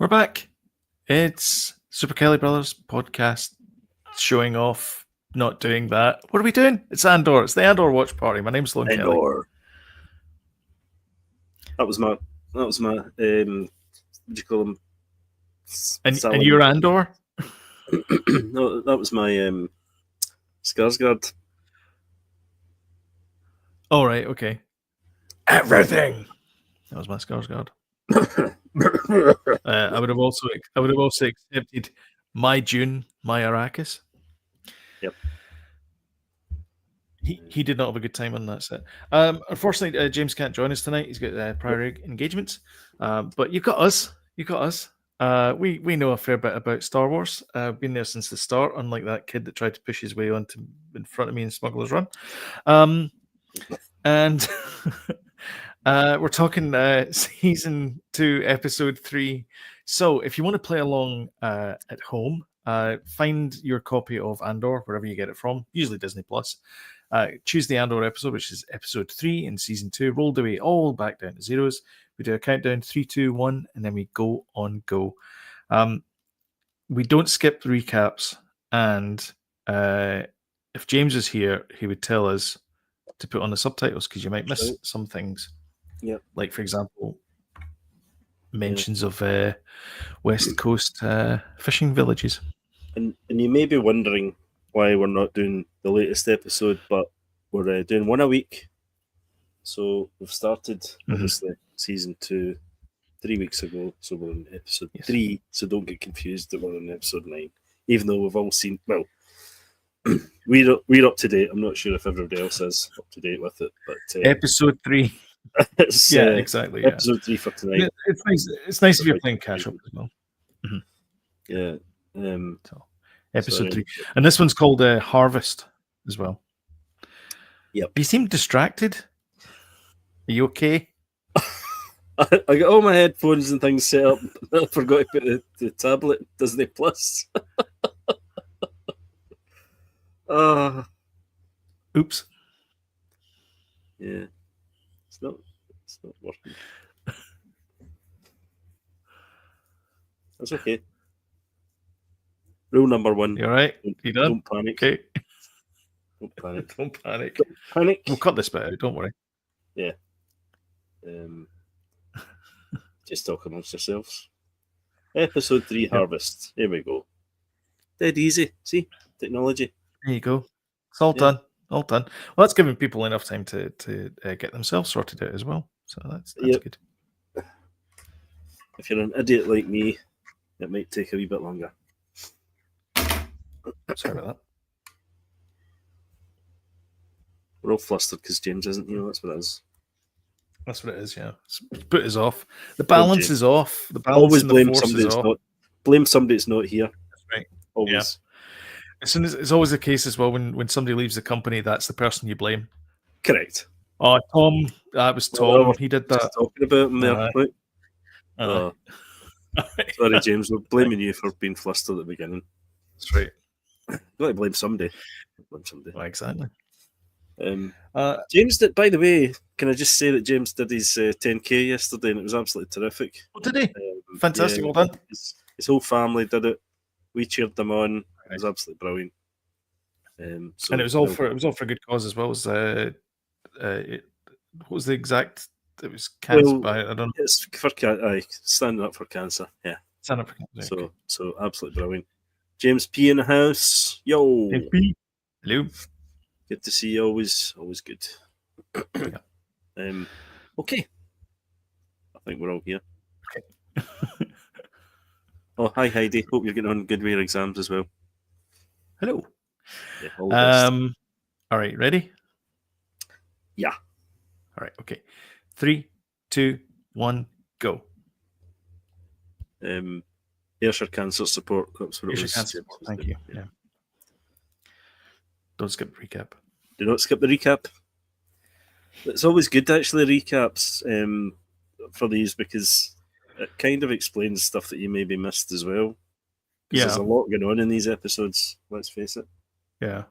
We're back. It's Super Kelly Brothers podcast showing off, not doing that. What are we doing? It's Andor. It's the Andor watch party. My name's Sloan Kelly. Andor. That was my what do you call them? And you're Andor? No, that was my Skarsgård. Oh, right, okay. Everything. That was my Skarsgård. I would have also accepted my June, my Arrakis. Yep. He did not have a good time on that set. Unfortunately, James can't join us tonight. He's got prior engagements. But you've got us. You got us. We know a fair bit about Star Wars. Been there since the start, unlike that kid that tried to push his way in front of me in Smuggler's Run. And we're talking season 2, episode 3. So if you want to play along at home, find your copy of Andor wherever you get it from, usually Disney Plus. Choose the Andor episode, which is episode 3 in season 2. Roll the way all back down to zeros. We do a countdown 3, 2, 1, and then we go on go. We don't skip the recaps, and if James was here, he would tell us to put on the subtitles because you might miss some things. Yeah, like for example, mentions of West Coast fishing villages. And you may be wondering why we're not doing the latest episode, but we're doing one a week. So we've started obviously season 2 3 weeks ago, so we're in episode 3. So don't get confused that we're in episode 9, even though we've all seen. Well, we're up to date. I'm not sure if everybody else is up to date with it, but episode 3. It's, exactly. Episode 3 for tonight. It's nice. It's nice if you're playing catch up as well. Yeah. So, episode 3, and this one's called Harvest as well. Yep. You seem distracted. Are you okay? I got all my headphones and things set up. I forgot to put the tablet Disney Plus. Oops. Yeah. It's not working. That's okay. Rule number 1. You all right? You done? Don't panic. Okay. Don't panic. Don't panic. Don't panic. We'll cut this bit out. Don't worry. Yeah. Just talk amongst yourselves. Episode 3, Harvest. Here we go. Dead easy. See? Technology. There you go. It's all done. All done. Well, that's giving people enough time to get themselves sorted out as well. So that's good. If you're an idiot like me, it might take a wee bit longer. Sorry about that. We're all flustered because James isn't here. That's what it is. That's what it is, yeah. It's put us off. The balance is off. The balance always blame somebody that's not. Blame somebody that's not here. That's right. Always. Yeah. It's always the case as well when somebody leaves the company, that's the person you blame. Correct. Oh, Tom. That was Tom. Well, he did that. Talking about him there. Right? Sorry, James. We're blaming you for being flustered at the beginning. That's right. You got to blame somebody. Blame somebody. Well, exactly. James did, by the way, can I just say that James did his 10K yesterday and it was absolutely terrific. Oh, did he? Fantastic, well done. His whole family did it. We cheered them on. It was absolutely brilliant. And it was all for a good cause as well. What was the exact? It was cancer. I don't know. It's for standing up for cancer. Yeah, standing up for cancer. So absolutely brilliant. James P in the house. Yo, P. Hello. Good to see you. Always good. Yeah. Okay. I think we're all here. Okay. Oh, hi Heidi. Hope you're getting on good with your exams as well. Hello. Yeah, all right, ready? Yeah. All right, okay. 3, 2, 1, go. Ayrshire Cancer Support. That's what it was. Cancer Support. Thank you. Yeah. Don't skip the recap. Do not skip the recap. It's always good to actually recaps for these because it kind of explains stuff that you maybe missed as well. Yeah. There's a lot going on in these episodes, let's face it. Yeah.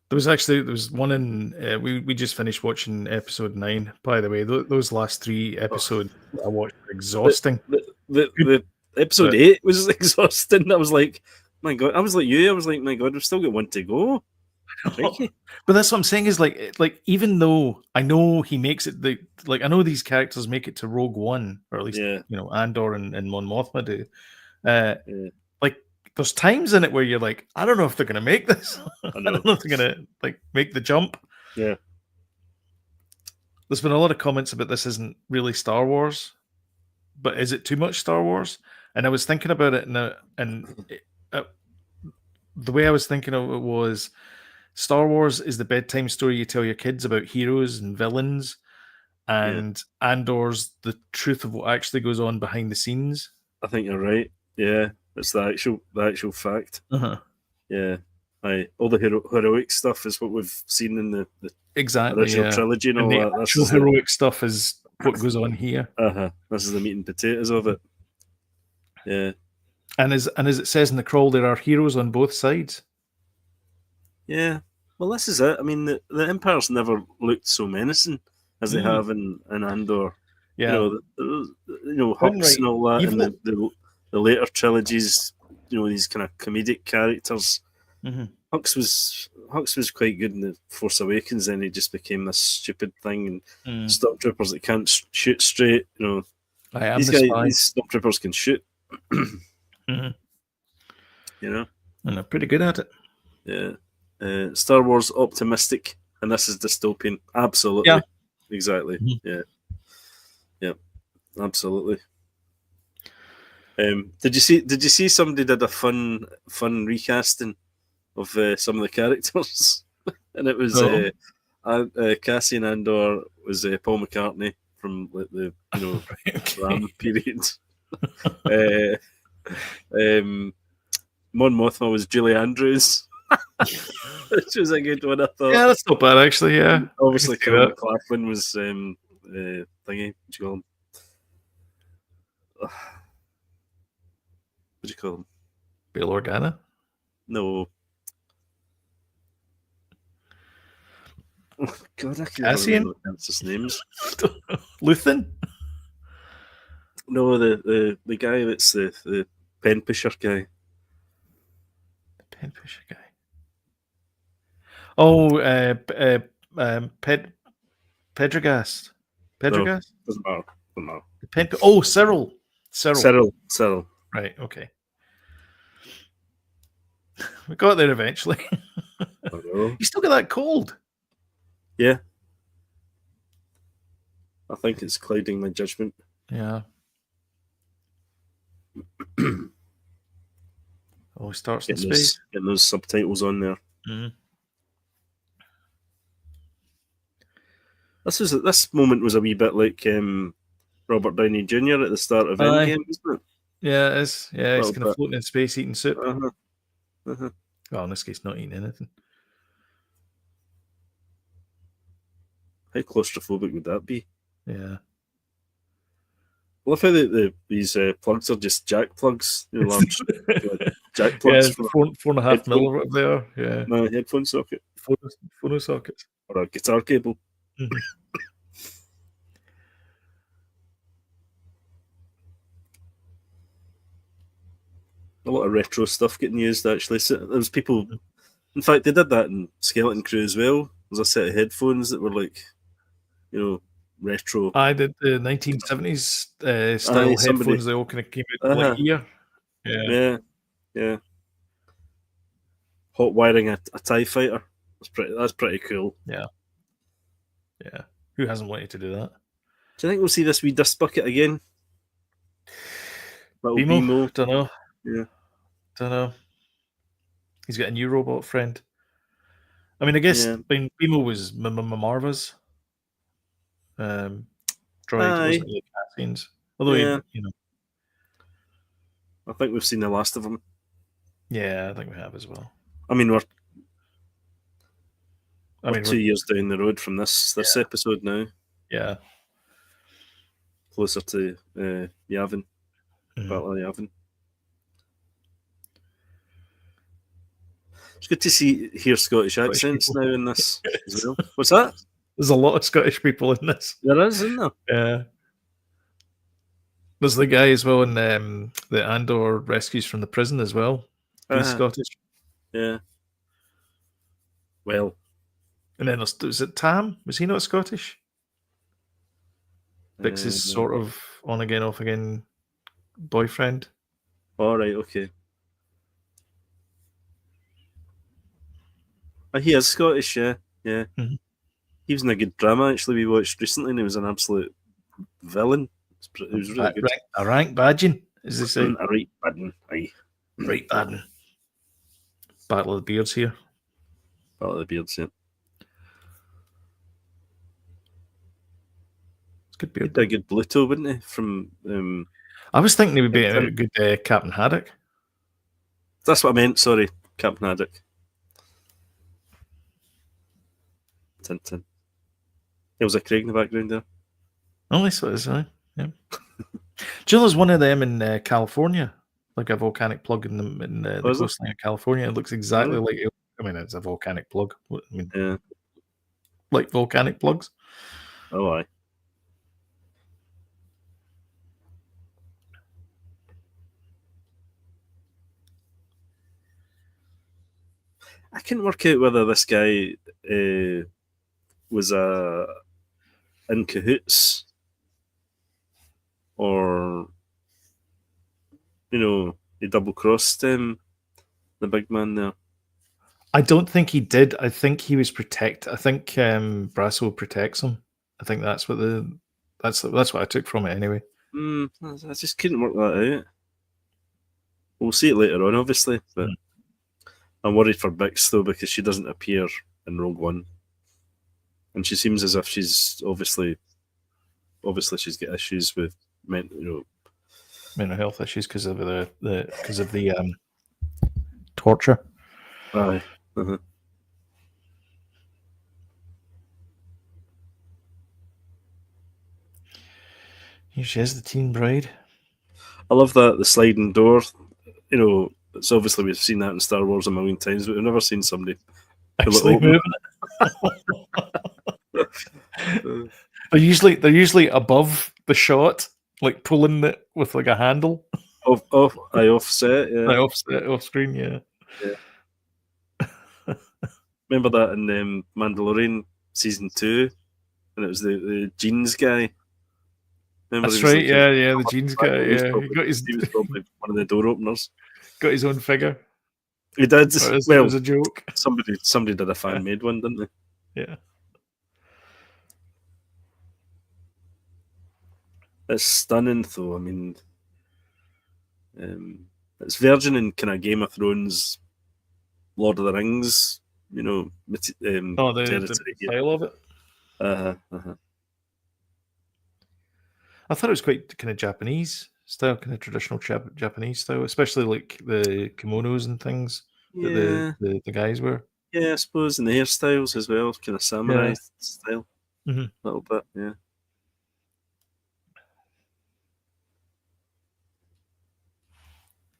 There was one in, we just finished watching episode 9, by the way. Those last 3 episodes I watched were exhausting. The episode 8 was exhausting. I was like, my God, I was like you. I was like, my God, we've still got one to go. But that's what I'm saying is like even though I know he makes it I know these characters make it to Rogue One, or at least Andor and Mon Mothma do. Like there's times in it where you're like, I don't know if they're gonna make this. I don't know if they're gonna make the jump. Yeah. There's been a lot of comments about this isn't really Star Wars, but is it too much Star Wars? And I was thinking about it, the way I was thinking of it was, Star Wars is the bedtime story you tell your kids about heroes and villains, and Andor's the truth of what actually goes on behind the scenes. I think you're right. Yeah, it's the actual fact. Yeah, all the heroic stuff is what we've seen in the original trilogy and all the that. Actual heroic stuff is what goes on here. This is the meat and potatoes of it. Yeah, and as it says in the crawl, there are heroes on both sides. Yeah, well, this is it. I mean, the Empire's never looked so menacing as they have in Andor. Yeah, Hux and all that, and the later trilogies. These kind of comedic characters. Hux was quite good in the Force Awakens. Then he just became this stupid thing, and stormtroopers that can't shoot straight. These stormtroopers can shoot. And they're pretty good at it. Yeah. Star Wars optimistic, and this is dystopian. Absolutely. Yeah. Exactly. Yeah. Absolutely. Did you see somebody did a fun recasting of some of the characters? And it was Cassian Andor was Paul McCartney from the Ram period. Mon Mothma was Julie Andrews. Which was a good one, I thought. Yeah, that's not bad actually. Yeah, obviously, Kevin McLaughlin was thingy. What do you call him? What do you call him? Bail Organa? No. Oh God, I can't remember his names. Luthen? No, the guy that's the pen pusher guy. The pen pusher guy. Oh, Pedregast. Pedregast? No, doesn't matter. Syril. Right, okay. We got there eventually. You still got that cold? Yeah. I think it's clouding my judgment. Yeah. Oh, he starts in space. Getting those subtitles on there. This moment was a wee bit like Robert Downey Jr. at the start of Endgame, isn't it? Yeah, it is. Yeah, he's kind of floating in space eating soup. Well, in this case, not eating anything. How claustrophobic would that be? Yeah. I love how these plugs are just jack plugs. Large jack plugs. Yeah, 4.5 mil or whatever they are. Yeah. No, headphone socket. Phono sockets. Or a guitar cable. A lot of retro stuff getting used, actually. So there's people... In fact, they did that in Skeleton Crew as well. There's a set of headphones that were like, retro. I did the 1970s style headphones. They all kind of came out like here. Yeah. Hot wiring a TIE fighter. That's pretty cool. Yeah. Who hasn't wanted to do that? Do you think we'll see this wee dust bucket again? Bimo? Don't know. Yeah. Don't know. He's got a new robot friend. I mean, I guess Bimo was Marva's droid, wasn't it? Cassian's. Although, I think we've seen the last of him. Yeah, I think we have as well. I mean, we're 2 years down the road from this episode now. Yeah. Closer to Yavin. Battle of Yavin. It's good to hear Scottish accents now in this as well. What's that? There's a lot of Scottish people in this. There is, isn't there? Yeah. There's the guy as well in the Andor rescues from the prison as well. He's Scottish. Yeah. Well. And then was it Tam? Was he not Scottish? Bix's sort of on again, off again boyfriend. All right, okay. He is Scottish, yeah. Mm-hmm. He was in a good drama actually we watched recently, and he was an absolute villain. It was really good. A rank badging, as they say. A right badding, aye. Right badding. Battle of the Beards here. Battle of the Beards, yeah. It's good beard. He'd a good Bluto, wouldn't he? From I was thinking he would be a good Captain Haddock. That's what I meant, sorry. Captain Haddock. Tintin. There was a Craig in the background there. Oh, that's what it is, yeah. Do you know there's one of them in California? Like a volcanic plug in the coastline of California. It looks exactly like it. I mean, it's a volcanic plug. I mean, yeah. Like volcanic plugs. Oh, aye. I couldn't work out whether this guy was in cahoots or, he double-crossed the big man there. I don't think he did. I think he was protect. I think Brasso protects him. I think that's what that's what I took from it anyway. I just couldn't work that out. We'll see it later on, obviously, but I'm worried for Bix though because she doesn't appear in Rogue One, and she seems as if she's obviously she's got issues with mental health issues because of the torture. Aye. Uh-huh. Here she is, the teen bride. I love that, the sliding door. It's obviously we've seen that in Star Wars a million times, but we've never seen somebody actually moving it. They're usually above the shot, like pulling it with like a handle. Offset, yeah. Offset, off screen, yeah. Remember that in Mandalorian season 2, and it was the jeans guy. Remember that's right, yeah, the jeans guy. Yeah, he was probably one of the door openers. Got his own figure. He did. It was a joke. Somebody did a fan made one, didn't they? Yeah. It's stunning, though. I mean, it's verging in kind of Game of Thrones, Lord of the Rings, the style of it. I thought it was quite kind of Japanese style, kind of traditional Japanese style, especially like the kimonos and things that the guys wear. Yeah, I suppose, and the hairstyles as well, kind of samurai style, a little bit, yeah.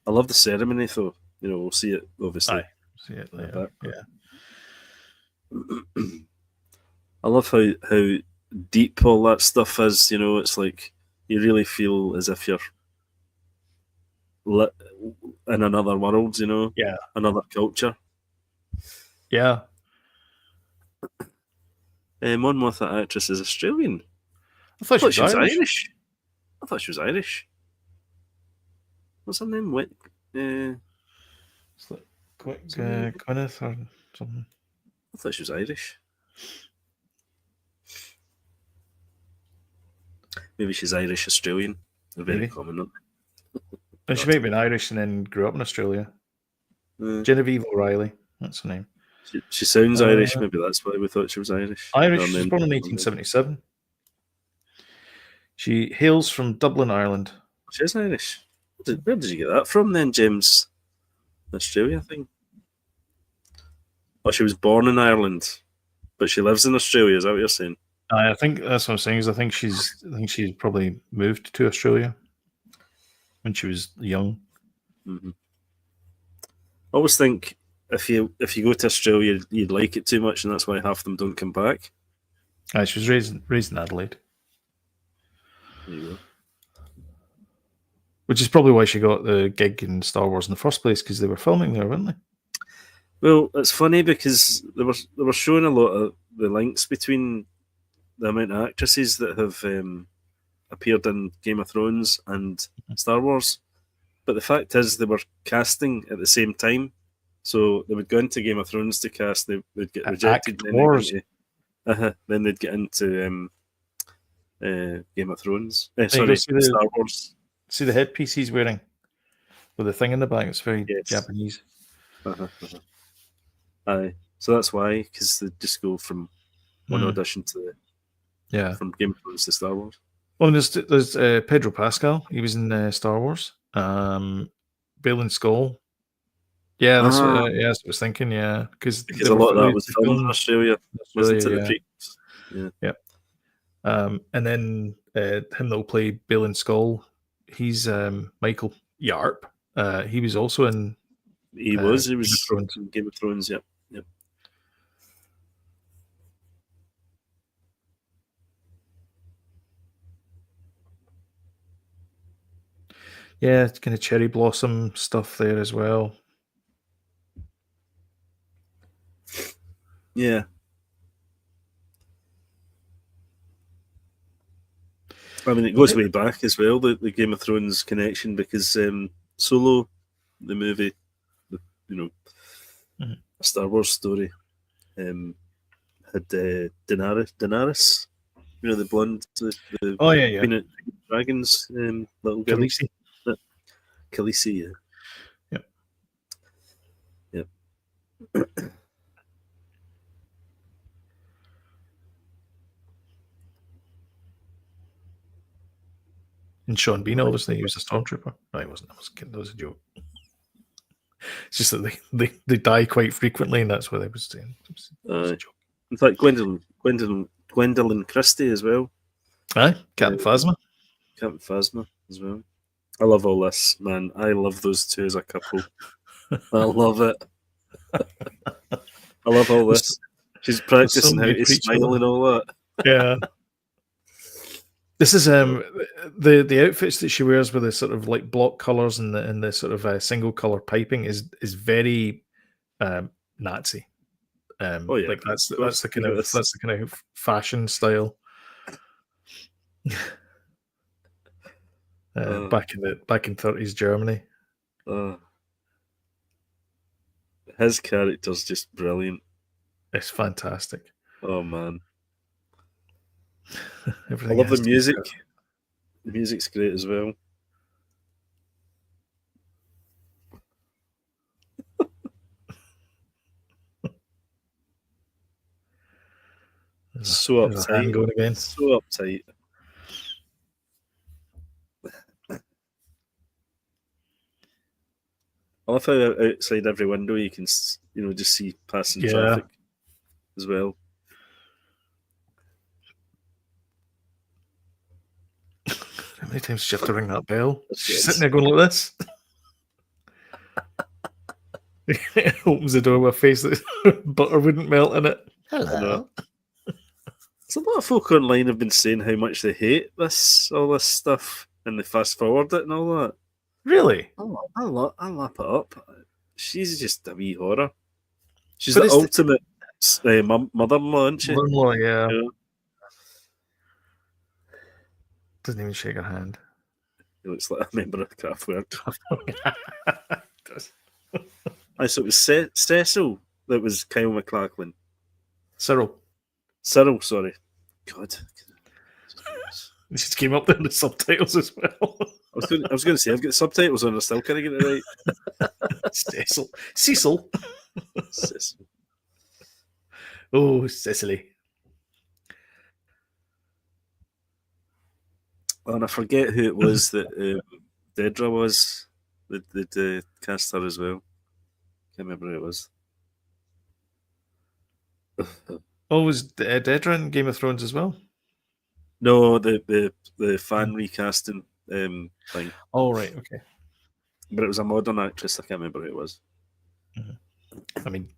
I love the ceremony, though. We'll see it, obviously. Aye, see it later. Yeah. I love how deep all that stuff is. It's like you really feel as if you're in another world. Yeah, another culture. Yeah. Mon Mothma actress is Australian. I thought she was Irish. I thought she was Irish. What's her name? Gwyneth or something. I thought she was Irish. Maybe she's Irish Australian. They're very common, aren't they? And she may have been Irish and then grew up in Australia. Genevieve O'Reilly, that's her name. She sounds Irish. Maybe that's why we thought she was Irish. Irish. She was born in 1877. She hails from Dublin, Ireland. She's Irish. Where did you get that from then, James? Australia thing? Oh, she was born in Ireland, but she lives in Australia. Is that what you're saying? I think that's what I'm saying. I think she's probably moved to Australia when she was young. Mm-hmm. I always think if you go to Australia, you'd like it too much, and that's why half of them don't come back. She was raised in Adelaide. There you Which is probably why she got the gig in Star Wars in the first place, because they were filming there, weren't they? Well, it's funny because they were showing a lot of the links between the amount of actresses that have appeared in Game of Thrones and Star Wars. But the fact is, they were casting at the same time. So they would go into Game of Thrones to cast, they would get rejected, then they'd get into Game of Thrones. Star Wars. See the headpiece he's wearing with the thing in the back. It's very Japanese. Aye, so that's why, because they just go from one audition to from Game of Thrones to Star Wars. Well, there's Pedro Pascal. He was in Star Wars. Bale and Skull. Yeah, that's what I was thinking. Yeah, because a lot of that was filmed in Australia, wasn't it? Yeah. And then him that'll play Bale and Skull, he's Michael Yarp. He was also in. He was in Game of Thrones. Yep. Yeah, it's kind of cherry blossom stuff there as well. Yeah. I mean, it goes way back as well, the Game of Thrones connection, because Solo, the movie, a Star Wars story, had Daenerys, the blonde, the dragons, little girl. Khaleesi, yeah. And Sean Bean, obviously, he was a stormtrooper. No, he wasn't. That was a joke. It's just that they die quite frequently, and that's what I was saying. It was a joke. In fact, Gwendolyn Christie as well. Aye, Captain Phasma. Captain Phasma as well. I love all this, man. I love those two as a couple. I love it. I love all this. She's practicing how to smile and all that. Yeah. This is the outfits that she wears with the sort of like block colours and the sort of single colour piping is very Nazi. Like that's the kind of fashion style. Back in 30s Germany. His character's just brilliant. It's fantastic. Oh man. I love the music. The music's great as well. So uptight. So uptight. I love how outside every window you can, just see passing traffic as well. How many times do you have to ring that bell? She's sitting there going like this. Opens the door with a face that butter wouldn't melt in it. Hello. So a lot of folk online have been saying how much they hate all this stuff, and they fast forward it and all that. Really? I'll lap it up. She's just a wee horror. She's the ultimate mother-in-law, isn't she? Mother-in-law, yeah. Doesn't even shake her hand. He looks like a member of the Kraftwerk. So it was Cecil that was Kyle MacLachlan. Syril, sorry. God. It just came up there in the subtitles as well. I was going to say, I've got subtitles on, I still can't get it right. Cecil. Cecil. Oh, Cecily. And I forget who it was that Dedra was. That cast her as well. Can't remember who it was. Was Dedra in Game of Thrones as well? No, the fan recasting thing. Oh, right, okay. But it was a modern actress. I can't remember who it was. I mean,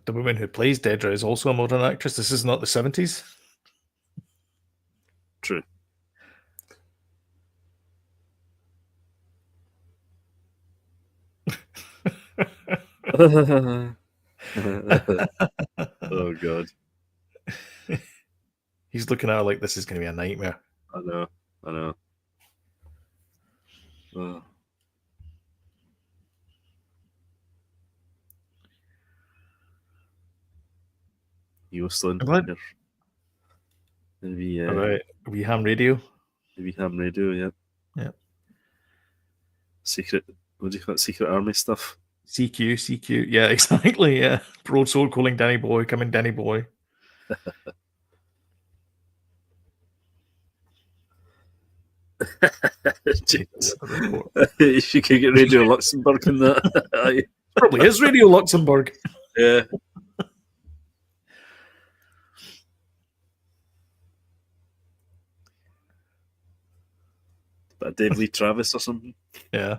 the woman who plays Dedra is also a modern actress. This is not the 70s. True. Oh God. He's looking at her like this is going to be a nightmare. I know. Oh. Uslan. Maybe All right, we ham radio. Maybe ham radio, yeah. Yeah. Secret, what do you call it? Secret army stuff. CQ. Yeah, exactly. Yeah. Broadsword calling Danny Boy, coming Danny Boy. You could get Radio Luxembourg in that. Probably is Radio Luxembourg. Yeah. But Dave Lee Travis or something. Yeah.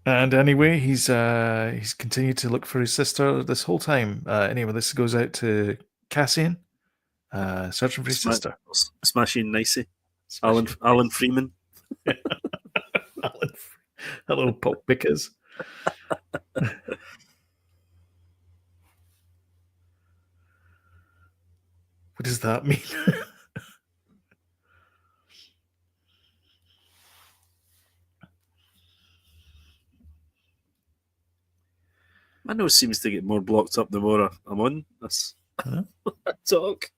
And anyway, he's continued to look for his sister this whole time. Anyway, this goes out to Cassian, searching for his sister. Smashing Nicey. Alan Freeman. Hello, Pop Bickers. What does that mean? My nose seems to get more blocked up the more I'm on this talk.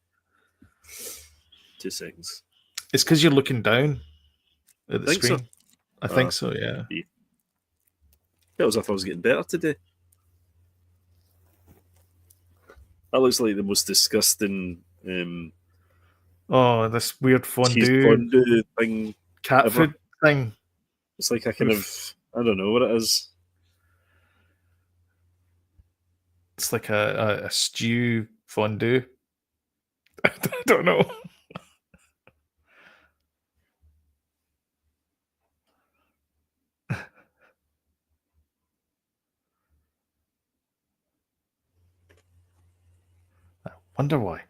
2 seconds. It's because you're looking down at the screen. So? I think so, yeah. Felt as if I was getting better today. That looks like the most disgusting this weird fondue thing. Cat food thing. It's like a kind of, I don't know what it is. It's like a stew fondue. I don't know. I wonder why.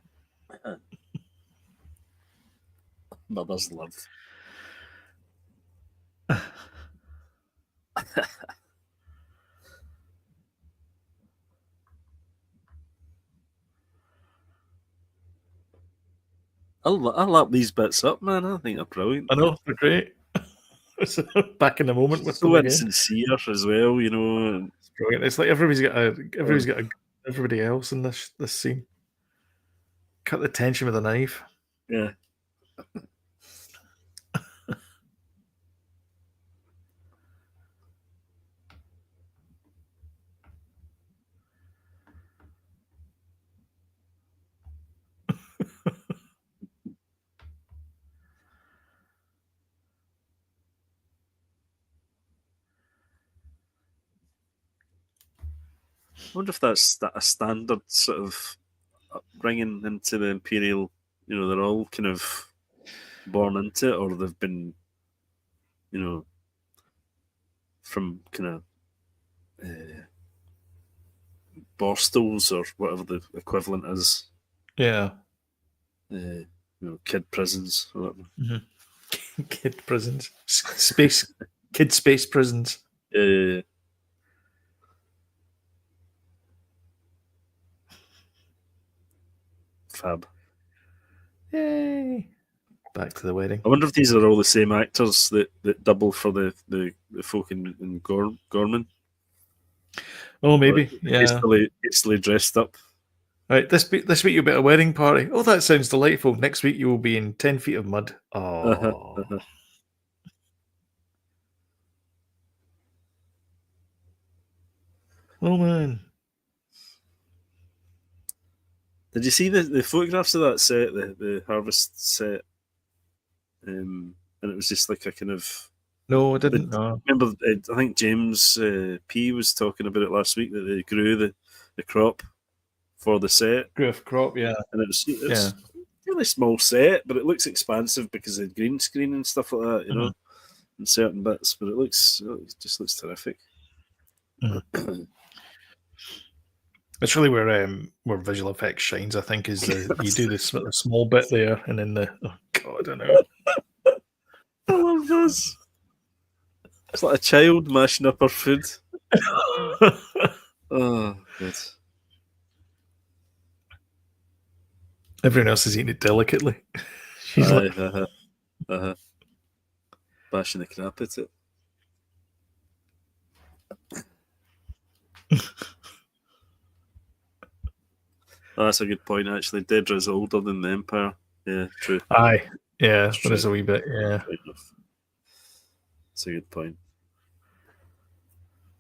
Mother's love. I'll lap these bits up, man. I think they're brilliant. I know, they're great. Back in the moment with so insincere as well, you know. It's brilliant. It's like everybody's got everybody else in this scene. Cut the tension with a knife. Yeah. I wonder if that's a standard sort of upbringing into the Imperial. You know, they're all kind of born into it, or they've been, you know, from kind of Borstals or whatever the equivalent is. Yeah. You know, kid prisons or whatever. Mm-hmm. Kid prisons. Kid space prisons. Yeah. Fab. Yay. Back to the wedding. I wonder if these are all the same actors that double for the folk in Gorman. Oh, maybe. Yeah. Hastily dressed up. Right, this week you'll be at a wedding party. Oh, that sounds delightful. Next week you will be in 10 feet of mud. Oh. Oh, man. Did you see the photographs of that set, the Harvest set? And it was just like a kind of... No, I didn't. No. Remember, I think James P was talking about it last week, that they grew the crop for the set. Grew a crop, yeah. And it's a really small set, but it looks expansive because of green screen and stuff like that, you know, in certain bits. But it just looks terrific. Mm-hmm. It's really where visual effects shines, I think, is you do this small bit there, and then I don't know. I love this. It's like a child mashing up her food. Oh, good. Everyone else is eating it delicately. She's like, bashing the crap at it. Oh, that's a good point, actually. Dedra's older than the Empire. Yeah, true. aye. Yeah, That's there is true. a wee bit, yeah. Fair enough. That's a good point.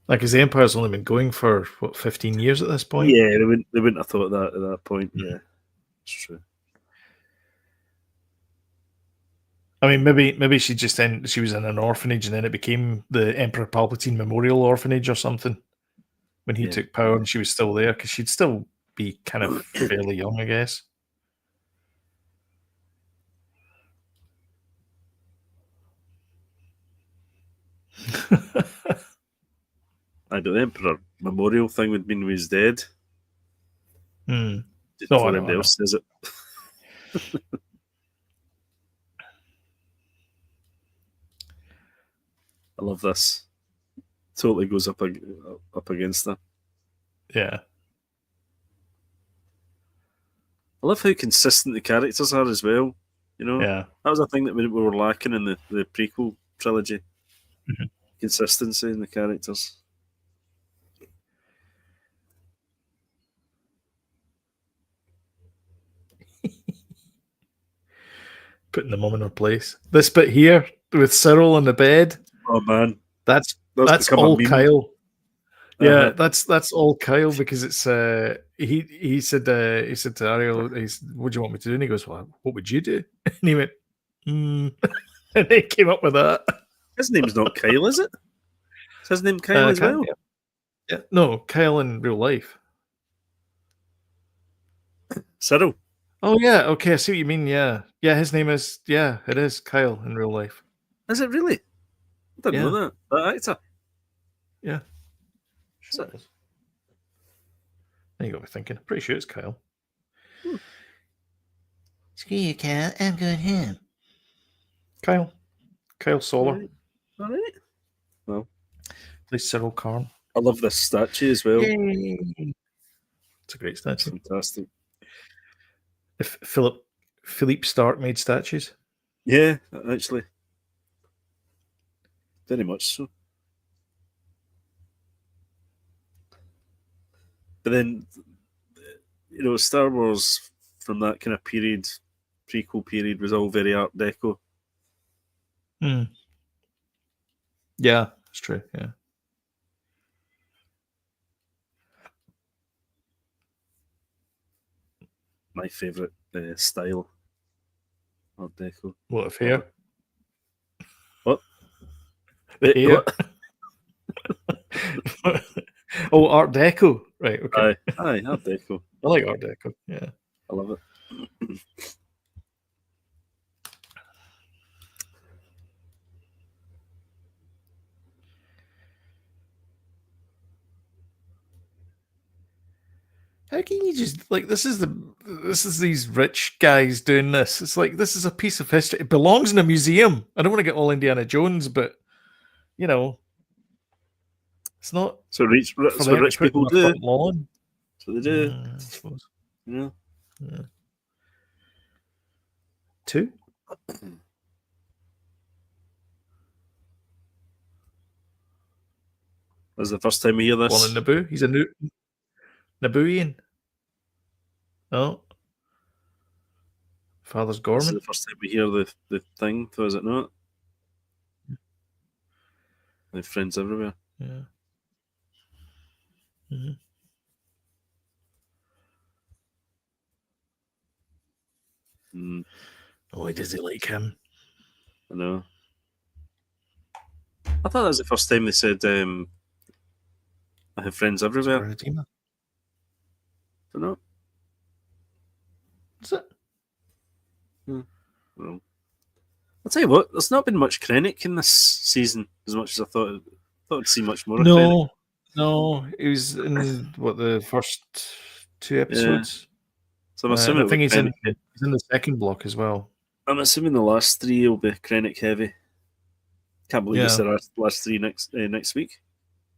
Like, because the Empire's only been going for, 15 years at this point? Yeah, they wouldn't have thought that at that point. Yeah, it's true. I mean, maybe she was in an orphanage and then it became the Emperor Palpatine Memorial Orphanage or something when he took power and she was still there, because she'd still be kind of fairly young, I guess. I don't know, the Emperor Memorial thing would mean he was dead. No, Anybody else says it. I love this. Totally goes up against that. Yeah. I love how consistent the characters are as well. You know, Yeah. That was a thing that we were lacking in the prequel trilogy. Mm-hmm. Consistency in the characters. Putting the mum in her place. This bit here with Syril on the bed. Oh man, that's all Kyle. Yeah, that's all Kyle, because it's he said to Ariel, what do you want me to do? And he goes, well, what would you do? And he went, and they came up with that. His name's not Kyle, is it? Is his name Kyle as well? Yeah. No, Kyle in real life. Syril. Oh yeah, okay, I see what you mean. Yeah, his name is it is Kyle in real life. Is it really? I didn't know that. That actor. Yeah. Sure it is. There you got me thinking. Pretty sure it's Kyle. Screw you, Kyle. I'm going home. Kyle Solar. All right. Well, Please, Syril Karn. I love this statue as well. Yay. It's a great statue. Fantastic. If Philippe Stark made statues. Yeah, actually. Very much so. But then, Star Wars from that kind of period, prequel period, was all very Art Deco. Yeah, that's true. Yeah. My favourite style, Art Deco. What of hair? What? The hair. Oh, Art Deco. Right, okay. Aye, Art Deco. I like Art Deco, yeah. I love it. How can you just this is these rich guys doing this? It's like, this is a piece of history. It belongs in a museum. I don't want to get all Indiana Jones, but it's not. So rich people do. Lawn. So they do. I suppose. Yeah. 2. This is the first time we hear this. One in Naboo. He's a Nabooian. Oh. Father's Gorman. This is the first time we hear the thing, though, is it not? My friends everywhere. Yeah. Mm-hmm. Oh, does he like him? I know. I thought that was the first time they said, I have friends everywhere. I don't know. Is it? Well, I'll tell you what, there's not been much Krennic in this season as much as I thought. I'd see much more of Krennic. No, he was in the first 2 episodes. Yeah. So I'm assuming I think he's in the second block as well. I'm assuming the last 3 will be Krennic heavy. Can't believe it's Yeah. the last three next week.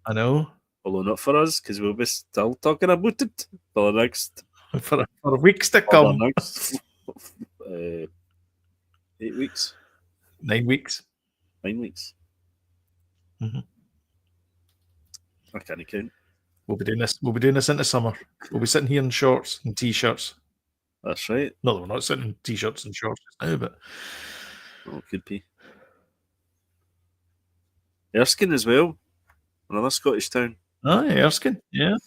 I know. Although not for us, because we'll be still talking about it for the next For weeks to for the come. next 8 weeks, 9 weeks. 9 weeks. Mhm. I can't count. We'll be doing this. We'll be doing this into summer. We'll be sitting here in shorts and t-shirts. That's right. No, we're not sitting in t-shirts and shorts just now, but Oh, could be. Erskine as well. Another Scottish town. Erskine. Yeah.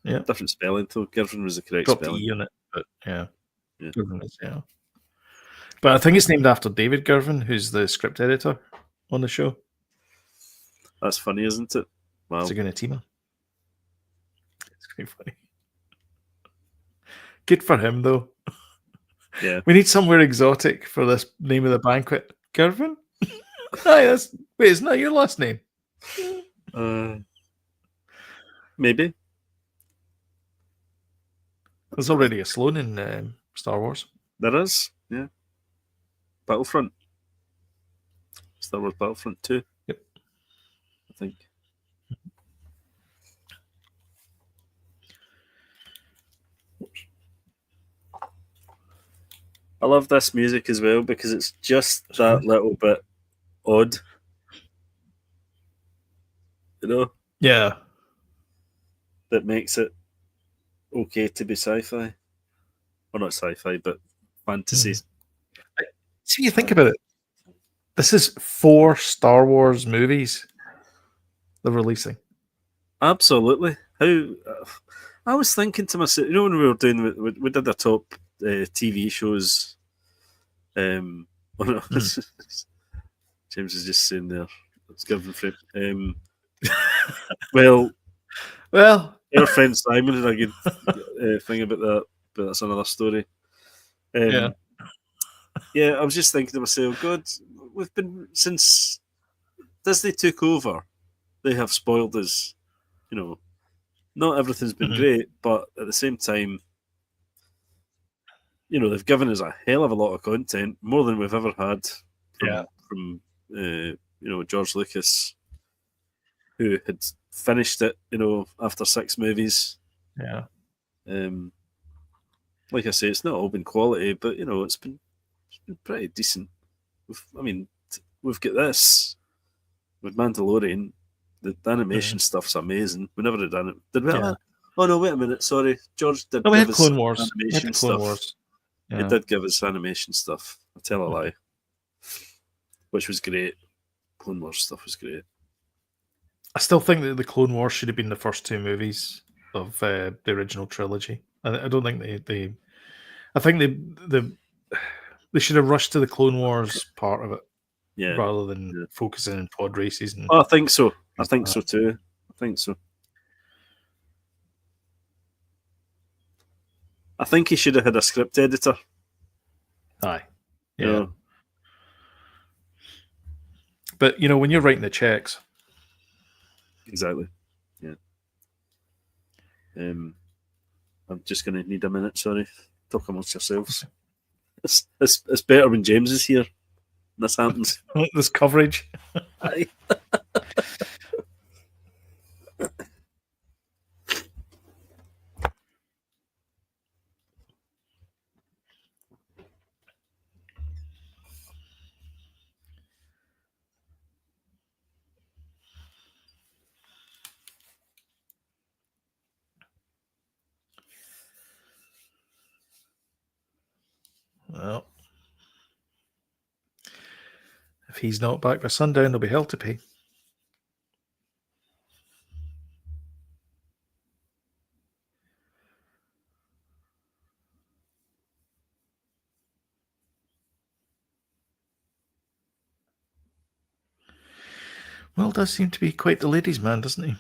Different spelling though. Girvan was the correct Dropped the spelling. E on it, but yeah. Yeah. Girvan is, yeah. But I think it's named after David Girvan, who's the script editor on the show. That's funny, isn't it? Wow. Sigunitima. It's quite funny. Good for him, though. Yeah. We need somewhere exotic for this name of the banquet. Girvan? Aye, wait, isn't that your last name? Maybe. There's already a Sloan in Star Wars. There is, yeah. Battlefront. Star Wars Battlefront 2. Yep. I think. I love this music as well because it's just that little bit odd. You know? Yeah. That makes it okay to be sci-fi. Well, not sci-fi, but fantasy. See, you think about it. This is 4 Star Wars movies they're releasing. Absolutely. How I was thinking to myself, you know, when we were doing, we did the top TV shows. James is just saying there. It's given for well, our friend Simon had a good thing about that, but that's another story. Yeah, I was just thinking to myself, God, we've been since Disney took over, they have spoiled us. You know, not everything's been great, but at the same time, you know, they've given us a hell of a lot of content, more than we've ever had from you know, George Lucas, who had finished it, you know, after 6 movies. Yeah. Like I say, it's not all been quality, but you know, it's been pretty decent. We've got this with Mandalorian. The animation stuff's amazing. We never had done it. Did we? Yeah. Oh no! Wait a minute. Sorry, George did. No, we give had us Clone Wars. Animation stuff. Yeah. It did give us animation stuff. I tell a lie, which was great. Clone Wars stuff was great. I still think that the Clone Wars should have been the first 2 movies of the original trilogy. I don't think they. I think they should have rushed to the Clone Wars part of it, rather than focusing on pod races. And I think so. I think so too. I think so. I think he should have had a script editor. Aye. Yeah. You know? But, you know, when you're writing the checks... Exactly. Yeah. I'm just going to need a minute, sorry. Talk amongst yourselves. It's better when James is here. This happens. This coverage. Aye. Well, if he's not back by sundown, there'll be hell to pay. Well, does seem to be quite the ladies' man, doesn't he?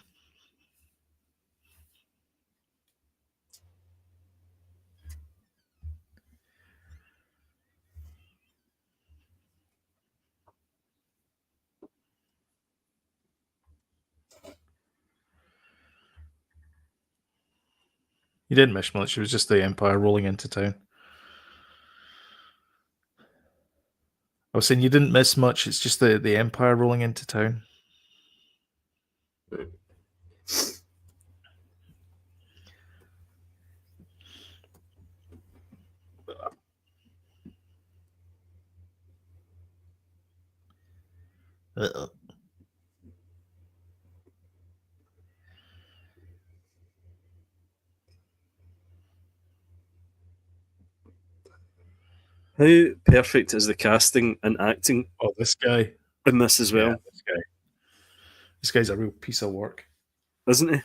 He didn't miss much. It was just the Empire rolling into town. I was saying you didn't miss much. It's just the Empire rolling into town. Uh-oh. How perfect is the casting and acting Oh, this guy. in this as well? Yeah, this guy's a real piece of work. Isn't he?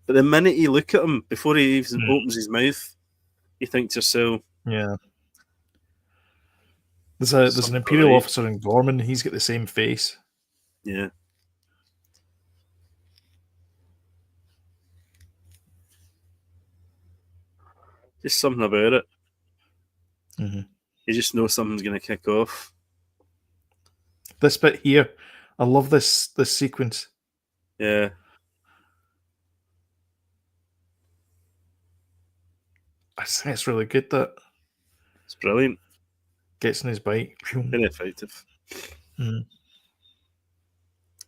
But the minute you look at him, before he even Mm. opens his mouth, you think to yourself, Yeah. There's an Something Imperial right. officer in Gorman. He's got the same face. yeah. Just something about it. Mhm. You just know something's going to kick off. This bit here, I love this sequence. Yeah. I think it's really good that It's brilliant. gets in his bike. Very effective. Mhm.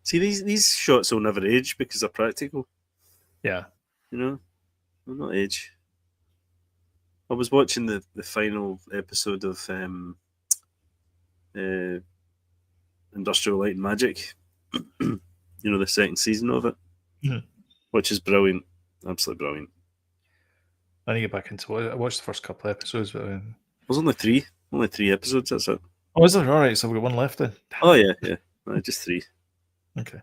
See, these shots will never age because they're practical. Yeah. You know? They'll not age. I was watching the final episode of Industrial Light and Magic. You know, the second season of it. Mhm. Which is brilliant. Absolutely brilliant. I need to get back into it. I watched the first couple of episodes, but There's only three. Only 3 episodes, that's it. oh, is there? All right, so we've got one left then. Oh, yeah, yeah. No, just 3. Okay.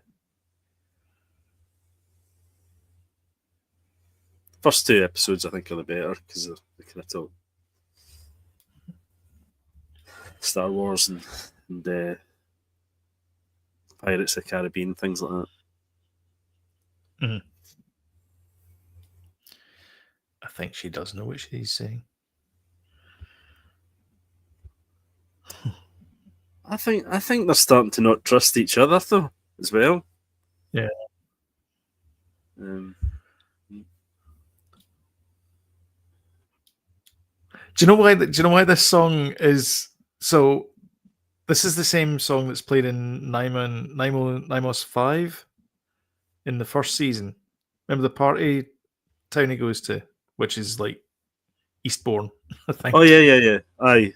First 2 episodes, I think, are the better because they kind of talk Star Wars and Pirates of the Caribbean, things like that. I think she does know what she's saying. I think they're starting to not trust each other though, as well. Yeah. Um, Do you know why? Do you know why this song is so? This is the same song that's played in Nimos 5 in the first season. Remember the party town he goes to, which is like Eastbourne, I think. oh yeah. Aye.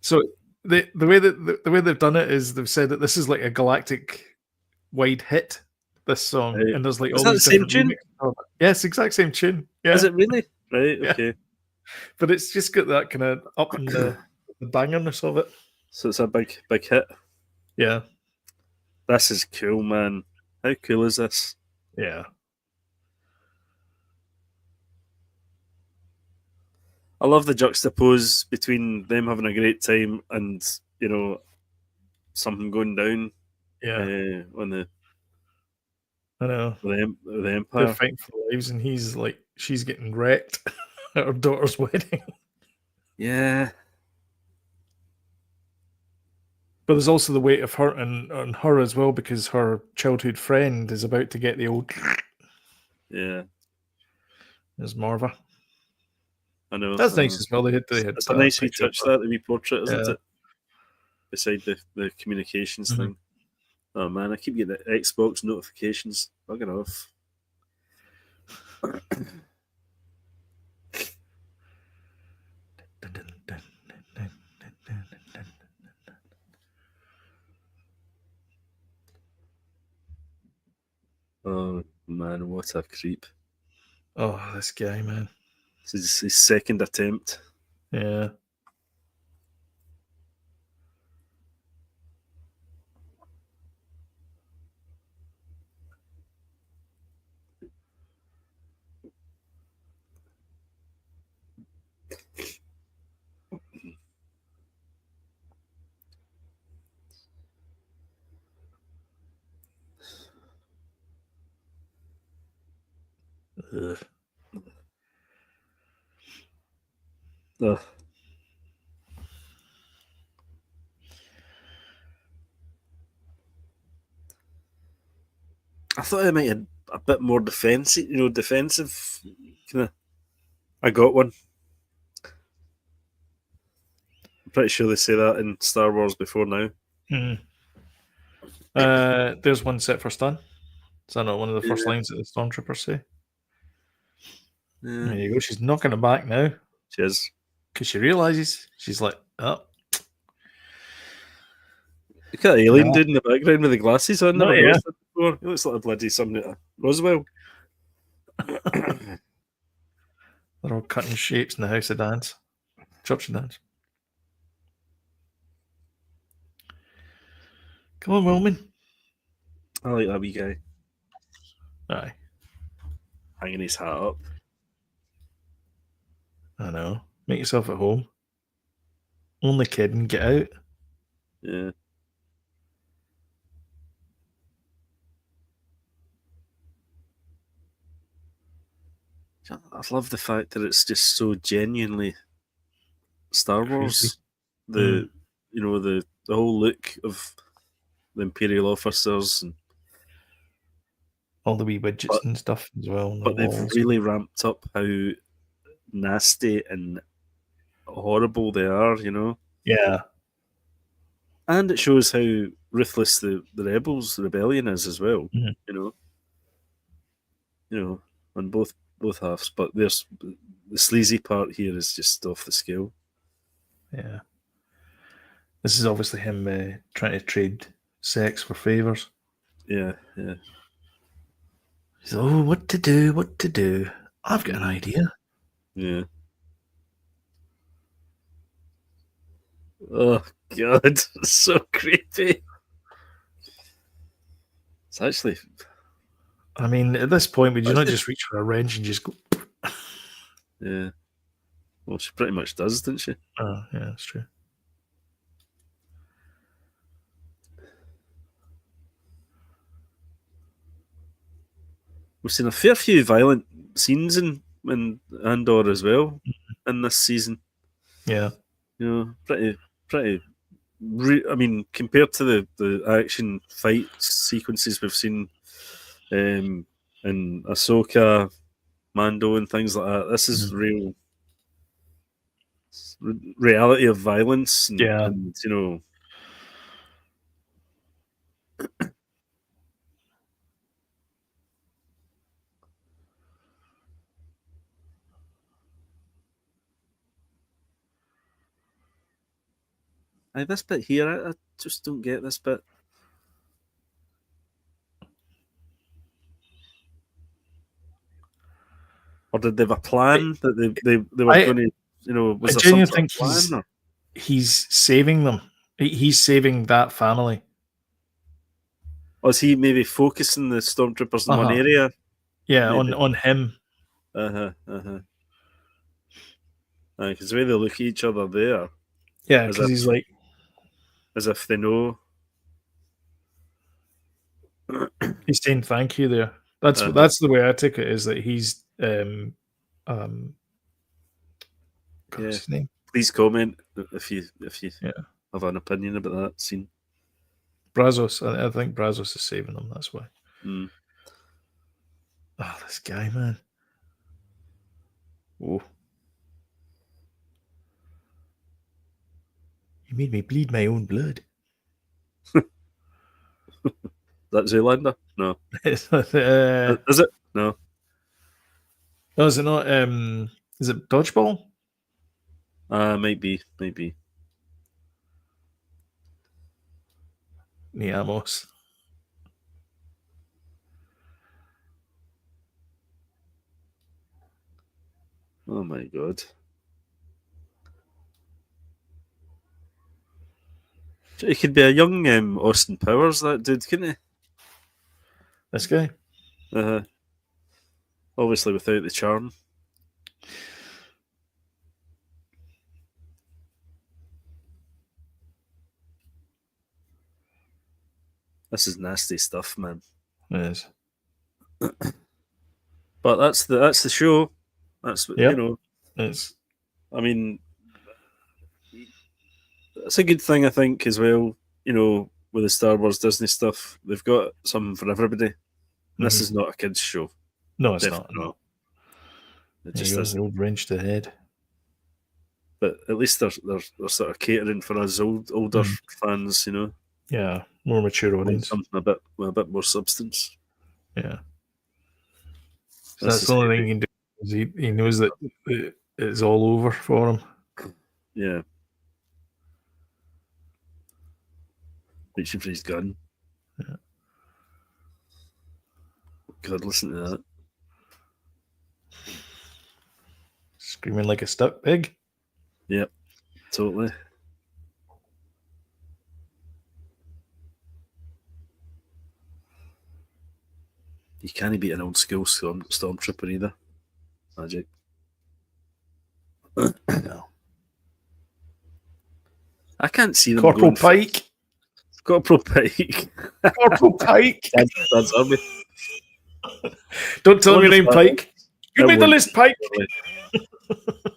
So the way that the way they've done it is they've said that this is like a galactic wide hit. This song, Right. and there's like Is all that these the same different tune? remixes of it. Yes, exact same tune. Yeah, Is it really? Right. Yeah. Okay. but it's just got that kind of up in the bangerness of it. So it's a big hit. Yeah, This is cool, man. How cool is this? yeah. I love the juxtapose between them having a great time and something going down. Yeah, On the I know. the They're Empire. fighting for their lives, and he's like, she's getting wrecked at her daughter's wedding. Yeah. But there's also the weight of her and on her as well, because her childhood friend is about to get the old. Yeah. There's Marva. I know. That's nice as well. They had It's a nice wee picture of touch, her. that the wee portrait, isn't Yeah. it? Beside the communications Mhm. thing. Oh man, I keep getting the Xbox notifications. Bugger off. Oh man, what a creep. Oh, this guy, man. This is his second attempt. Yeah. Ugh. Ugh. I thought I might have a bit more defensive, defensive. Kinda. I got one. pretty sure they say that in Star Wars before now. Mhm. There's one set for stun. Is that not one of the first lines that the stormtroopers say? Yeah, There you go. She's knocking it back now she is. because she realizes she's like, oh, Look at that alien Yeah. dude in the background with the glasses on. No, Never yeah. noticed that before. He looks like a bloody somebody at Roswell. they're all cutting shapes in the House of Dance, Church of Dance. Come on, Wilmon. I like that wee guy Aye, hanging his hat up. I know. Make yourself at home. Only kidding. Get out. Yeah. I love the fact that it's just so genuinely Star Wars. Creepy. The whole look of the Imperial officers, All the wee widgets and stuff as well. On the but they've walls. really ramped up how nasty and horrible they are. Yeah. And it shows how ruthless the rebellion is as well. Mhm. On both halves. But there's the sleazy part here is just off the scale. Yeah. This is obviously him trying to trade sex for favors. Yeah. He's oh, what to do? What to do? I've got an idea. Yeah. Oh God, it's so creepy. It's actually, I mean, at this point, would you not just reach for a wrench and just go? yeah. Well, she pretty much does, doesn't she? Oh, yeah, that's true. We've seen a fair few violent scenes in Andor as well in this season. Yeah. Pretty. I mean, compared to the action fight sequences we've seen in Ahsoka, Mando, and things like that, this is real reality of violence. And this bit here, I just don't get this bit. Or did they have a plan that they were going to, was there some sort of plan? He's saving them. He's saving that family. Or is he maybe focusing the stormtroopers in one area? Yeah, maybe. on him. Because the way they look at each other there. Yeah, because he's like... As if they know. He's saying thank you there. That's the way I took it, is that he's... what's his name? Please comment if you have an opinion about that scene. Brazos. I think Brazos is saving them, that's why. Mm. Oh, this guy, man. Oh. You made me bleed my own blood. That Zoolander? No. Is it? No. No, is it not? Is it Dodgeball? Might be. Niamos. Oh my God. He could be a young Austin Powers, that dude, couldn't he? This guy? Obviously without the charm. This is nasty stuff, man. It is. But that's the show. That's It's. I mean, it's a good thing, I think, as well. With the Star Wars Disney stuff, they've got something for everybody. This is not a kids' show. No, it's not. No. It just is. The old wrench to the head. But at least they're sort of catering for us older fans, you know. Yeah, more mature Want audience. something a bit with a bit more substance. Yeah. So that's the only thing he can do. Is he knows that it's all over for him. Yeah. Reaching for his gun. Yeah. God, listen to that. Screaming like a stuck pig. Yep, totally. You can't beat an old school stormtrooper either. Magic. No. I can't see them Corporal going Pike. Corporal Pike. Corporal Pike. That's army. Don't tell him your name, Pike. You made the list, Pike.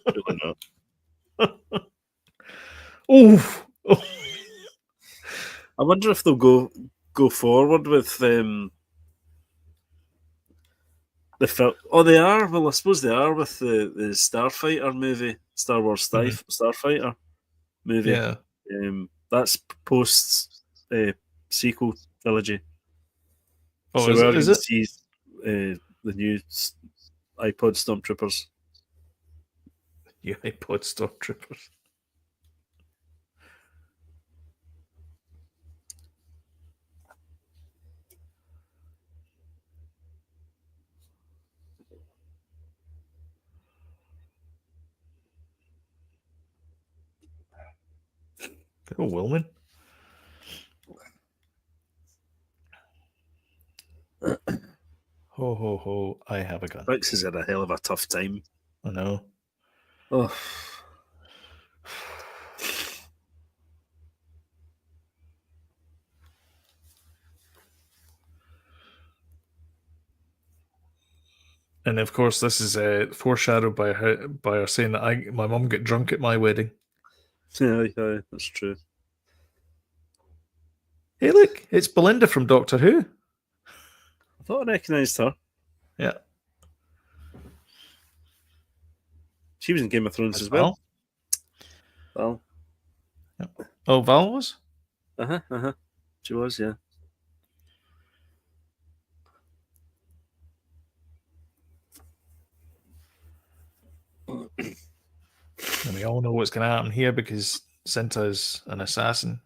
Really not. Oh. I wonder if they'll go forward with the film. Oh, they are. Well, I suppose they are with the Starfighter movie, Star Wars Starfighter movie. Yeah. That's post sequel trilogy. Oh, so is it? See the new iPod Stormtroopers. Yeah, iPod Stormtroopers. Oh, Wilmon. Ho, ho, ho, I have a gun. Bix has had a hell of a tough time. I know. Oh. And of course, this is foreshadowed by her saying that my mum got drunk at my wedding. Yeah, that's true. Hey, look, it's Belinda from Doctor Who. I thought I recognised her. Yeah. She was in Game of Thrones as well. Val. Yep. Oh, Val was? She was, yeah. And we all know what's going to happen here because Cinta is an assassin.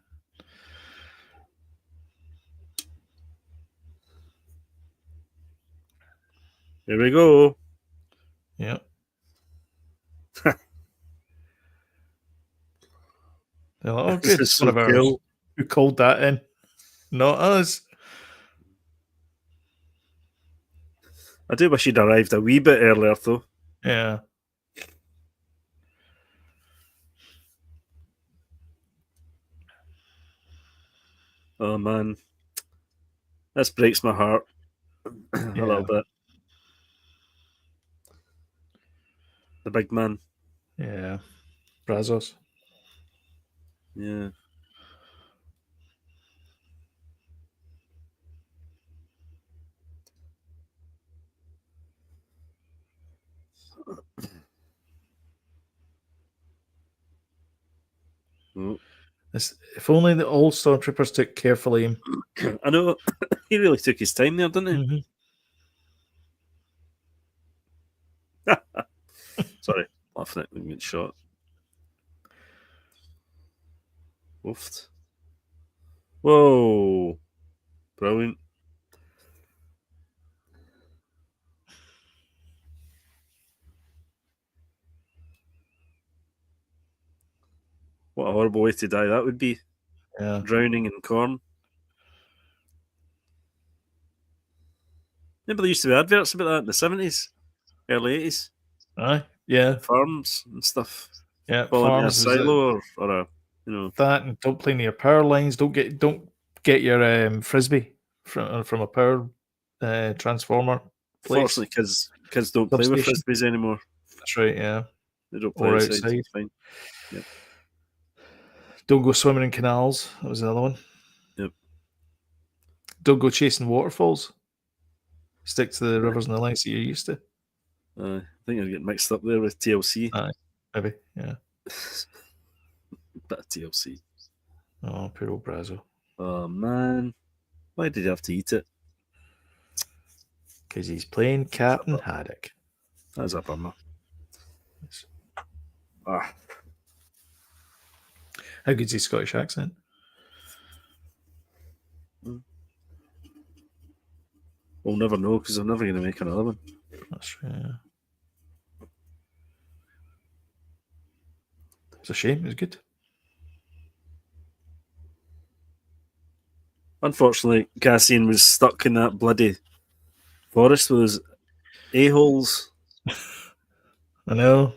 Here we go. Yep. They're like, oh, good. This is One of so ours. cool. Who called that in? Not us. I do wish he'd arrived a wee bit earlier, though. Yeah. Oh, man. This breaks my heart a little bit. The big man. Yeah. Brazos. Yeah. Oh. If only the old stormtroopers took careful aim. I know. He really took his time there, didn't he? Mm-hmm. Sorry, laughing at him getting shot. Woofed. Whoa. Brilliant. What a horrible way to die that would be. Yeah. Drowning in corn. Remember there used to be adverts about that in the 70s, early 80s? Aye. Yeah. Farms and stuff. Yeah. Following a Farms silo or a, you know. That, and don't play near power lines. Don't get your frisbee from a power transformer place. Fortunately, kids don't play with frisbees anymore. That's right, yeah. They don't play outside. It's fine. Yep. Don't go swimming in canals. That was the other one. Yep. Don't go chasing waterfalls. Stick to the rivers and the lakes that you're used to. I think you're getting mixed up there with TLC. Aye, maybe, yeah. Bit of TLC. Oh, poor old Brasso. Oh man, why did you have to eat it? Because he's playing Captain Haddock. That's a bummer. Ah, How good's his Scottish accent? we'll never know because they're never going to make another one. That's true. Yeah. It's a shame. It was good. Unfortunately, Cassian was stuck in that bloody forest with his a-holes. I know.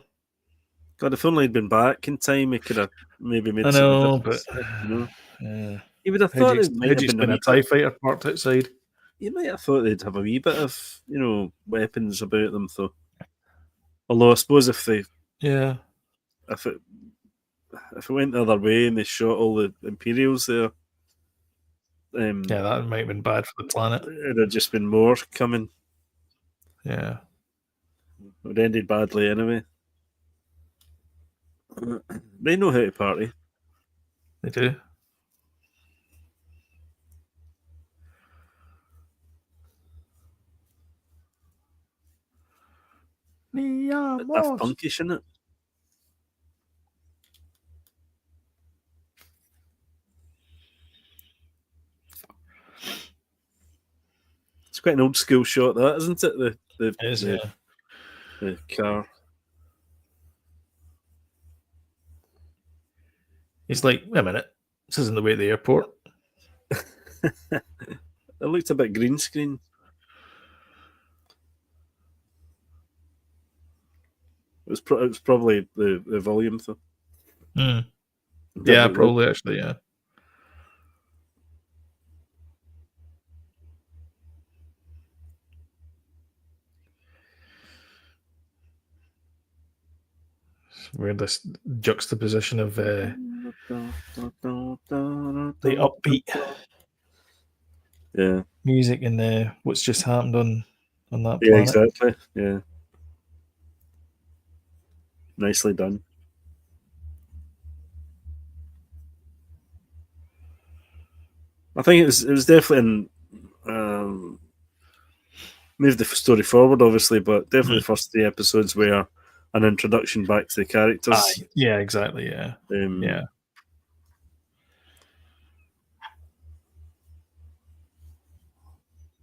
God, if only he'd been back in time, he could have maybe made I some know, difference, but you know. yeah. You would have Had thought you it might have been been a TIE fighter parked outside? You might have thought they'd have a wee bit of, weapons about them, though. Although I suppose if it went the other way and they shot all the Imperials there, yeah, that might have been bad for the planet. It'd have just been more coming. Yeah, it would ended badly anyway. They know how to party. They do. That's punkish, isn't it? It's quite an old school shot, that isn't it? The car. He's like, wait a minute, this isn't the way to the airport. It looked a bit green screen. It was probably the volume, though. Yeah, probably, actually, yeah. We're in this juxtaposition of the upbeat music and what's just happened on that planet. Yeah, exactly. Yeah. Nicely done. I think it was definitely moved the story forward, obviously, but definitely the first 3 episodes were an introduction back to the characters. Yeah, exactly. Yeah, yeah.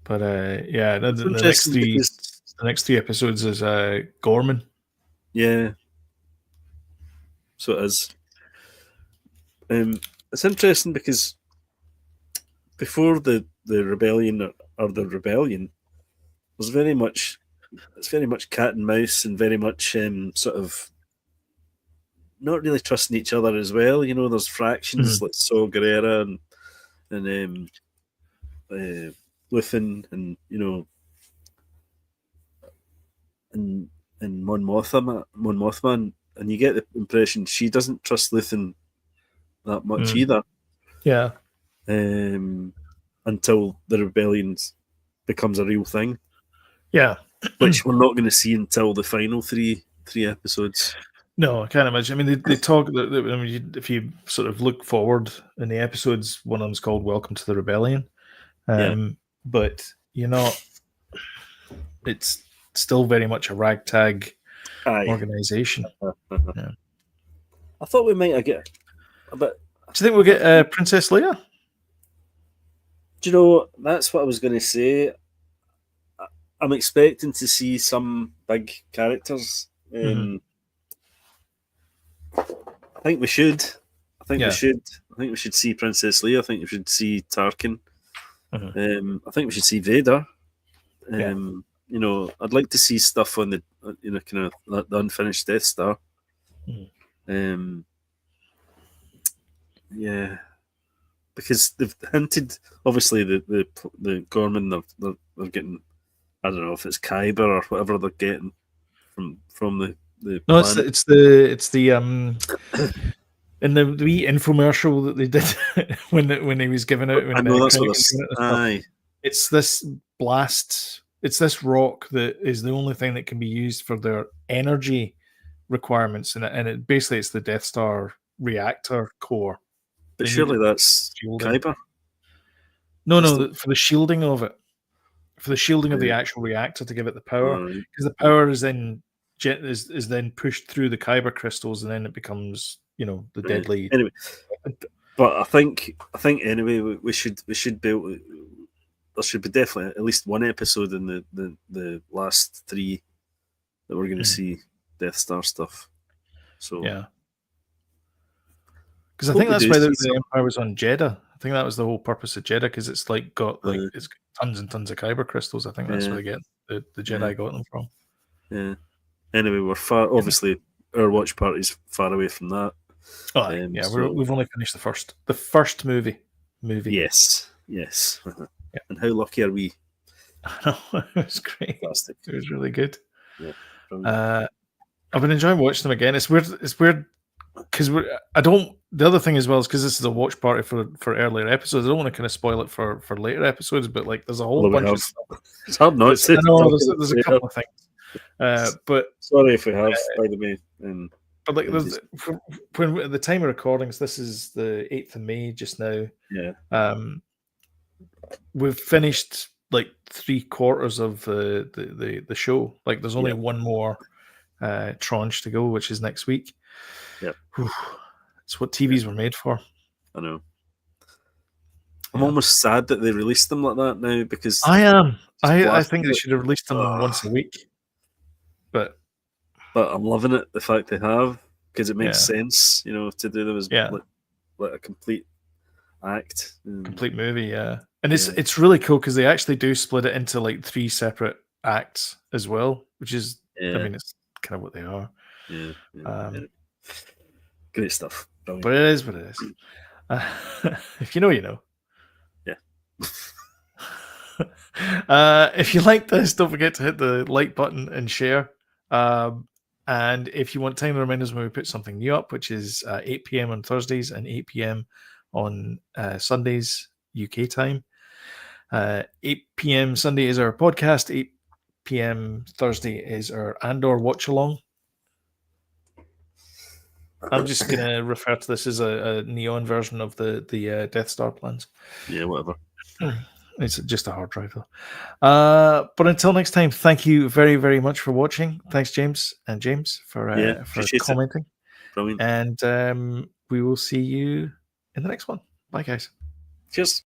But the next three episodes is Gorman. Yeah, so it is. It's interesting because before the rebellion or the rebellion, it's very much cat and mouse and very much sort of not really trusting each other as well. There's fractions like Saw Gerrera and Luthen and and Mon Mothma, and you get the impression she doesn't trust Luthen that much either. Yeah. Until the rebellion becomes a real thing. Yeah. Which we're not going to see until the final three episodes. No, I can't imagine. I mean, they talk. If you sort of look forward in the episodes, one of them's called "Welcome to the Rebellion," but it's still very much a ragtag organization. Yeah. I thought we might get a bit. Do you think we'll get Princess Leia? Do you know, that's what I was going to say. I'm expecting to see some big characters. I think we should. I think we should see Princess Leia. I think we should see Tarkin. I think we should see Vader. I'd like to see stuff on the kind of the unfinished Death Star. Yeah, because they've hinted. Obviously, the Gorman they're getting. I don't know if it's Kyber or whatever they're getting from the no, planet. it's the in the wee infomercial that they did when he was giving out. I know that's what it's this blast. It's this rock that is the only thing that can be used for their energy requirements, and it basically it's the Death Star reactor core. But They surely need that's shielding. Kyber. No, That's for the shielding of it, for the shielding of the Yeah. actual reactor to give it the power, Alright. because the power is then is then pushed through the Kyber crystals, and then it becomes the Yeah. deadly. Anyway, but I think anyway we should be able to, there should be definitely at least one episode in the last 3 that we're going to see Death Star stuff. So Yeah. Because I Hope think we that's do why see the some. Empire was on Jeddah. I think that was the whole purpose of Jeddah, because it's got Uh, it's got tons and tons of Kyber crystals. I think that's where they get the Jedi got them from. Yeah. Anyway, we're far. Obviously, our watch party's far away from that. Oh, Yeah, so we've only finished the first movie. Yes. Yeah. And how lucky are we? I know, it was great. Fantastic. It was really good. Yeah. I've been enjoying watching them again. It's weird because the other thing as well is because this is a watch party for earlier episodes. I don't want to kind of spoil it for later episodes, but there's a whole bunch of stuff. It's hard not to. I know there's a couple of things, but sorry if we have, by the way. But when at the time of recordings, this is the 8th of May just now. Yeah. We've finished like 3/4 of the show. Like there's only one more tranche to go, which is next week. Yeah. It's what TVs were made for. I know. I'm almost sad that they released them like that now, because I am. I think they should have released them once a week. But I'm loving it, the fact they have, because it makes sense, to do them as like a complete act, complete movie, and it's really cool because they actually do split it into like 3 separate acts as well, which is I mean it's kind of what they are. Great stuff. Brilliant. But it is what it is. If you know, you know. Yeah. If you like this, don't forget to hit the like button and share. And if you want time reminders when we put something new up, which is 8 p.m. on Thursdays and 8 p.m. on Sundays, UK time. 8 p.m. Sunday is our podcast. 8 p.m. Thursday is our Andor watch along. I'm just going to refer to this as a neon version of the Death Star plans. Yeah, whatever. It's just a hard drive, though. But until next time, thank you very, very much for watching. Thanks, James, for commenting. Brilliant. And we will see you in the next one. Bye, guys. Cheers.